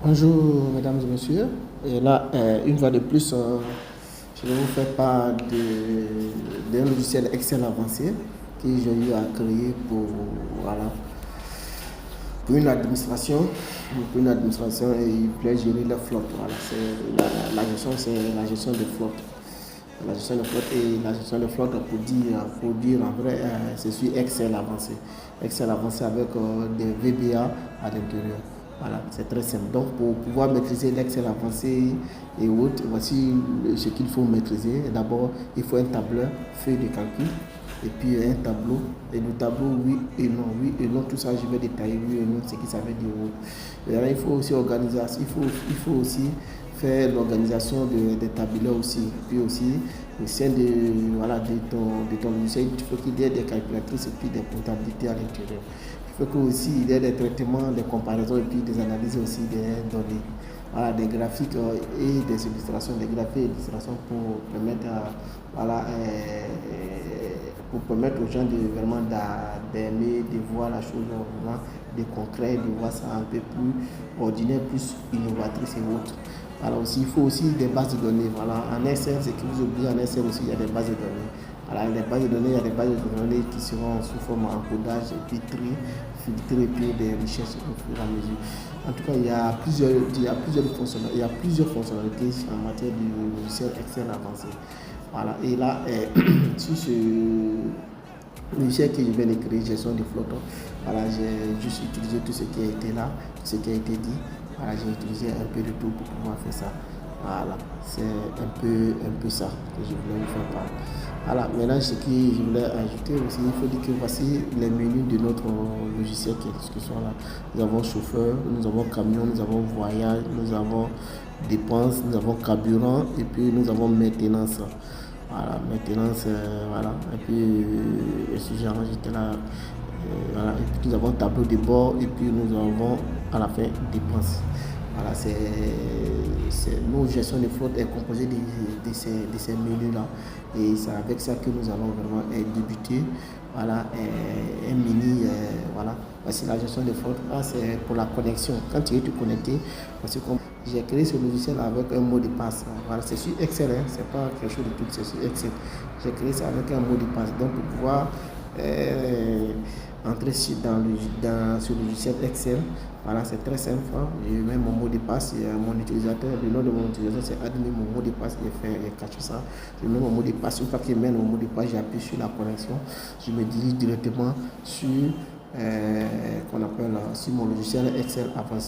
Bonjour mesdames et messieurs, et là une fois de plus je vais vous faire part d'un logiciel Excel avancé que j'ai eu à créer voilà, pour une administration et il voulait gérer la flotte. Voilà, la gestion, c'est la gestion de flotte. La gestion de flotte et la gestion de flotte pour dire en vrai, c'est sur Excel avancé. Excel avancé avec des VBA à l'intérieur. Voilà, c'est très simple. Donc, pour pouvoir maîtriser l'Excel avancé et autres, voici ce qu'il faut maîtriser. D'abord, il faut un tableur, feuille de calcul, et puis un tableau. Et le tableau, oui et non, tout ça, je vais détailler oui et non, ce qui ça veut dire. Et là, il faut aussi organiser, il faut aussi faire l'organisation des tableaux aussi. Puis aussi, au sein voilà, de ton logiciel, il faut qu'il y ait des calculatrices et puis des comptabilités à l'intérieur. Il faut aussi il y ait des traitements, des comparaisons et puis des analyses aussi des données. Voilà, des graphiques et des illustrations, des graphiques et des illustrations pour permettre, pour permettre aux gens de vraiment d'aimer, de voir la chose vraiment de concret, de voir ça un peu plus ordinaire, plus innovatrice et autre. Alors aussi, il faut aussi des bases de données. Voilà, en Excel, c'est que vous oubliez, en Excel aussi, il y a des bases de données. Alors, les bases de données, il y a des bases de données qui seront sous forme encodage et puis filtrées et puis des recherches au fur et à mesure. En tout cas, il y a plusieurs fonctionnalités en matière de logiciel Excel avancé. Voilà, et là, sur ce logiciel que je viens de créer, gestion de flotte, voilà, j'ai juste utilisé tout ce qui a été là, tout ce qui a été dit. Voilà, j'ai utilisé un peu de tout pour pouvoir faire ça. Voilà, c'est un peu ça que je voulais vous faire part. Voilà, maintenant ce que je voulais ajouter aussi, il faut dire que voici les menus de notre logiciel qui sont là. Nous avons chauffeur, nous avons camion, nous avons voyage, nous avons dépenses, nous avons carburant et puis nous avons maintenance. Voilà, maintenance, voilà. Et puis, si j'ai enregistré là, voilà. Et puis nous avons tableau de bord et puis nous avons à la fin dépenses. Voilà, nos gestion de flotte est composée de ces menus-là. Et c'est avec ça que nous allons vraiment débuter. Voilà, un mini, voilà. Voici la gestion de flotte. Là, c'est pour la connexion. Quand tu es connecté, parce que j'ai créé ce logiciel avec un mot de passe. Voilà, c'est sur Excel, hein, c'est pas quelque chose de tout, c'est sur Excel. J'ai créé ça avec un mot de passe. Donc, pour pouvoir entrer dans ce logiciel Excel. Voilà, c'est très simple. Hein. Je mets mon mot de passe, mon utilisateur, le nom de mon utilisateur c'est admin, mon mot de passe, il cache ça. Je mets mon mot de passe, une fois qu'il met mon mot de passe, j'appuie sur la connexion. Je me dirige directement sur, qu'on appelle, sur mon logiciel Excel avancé.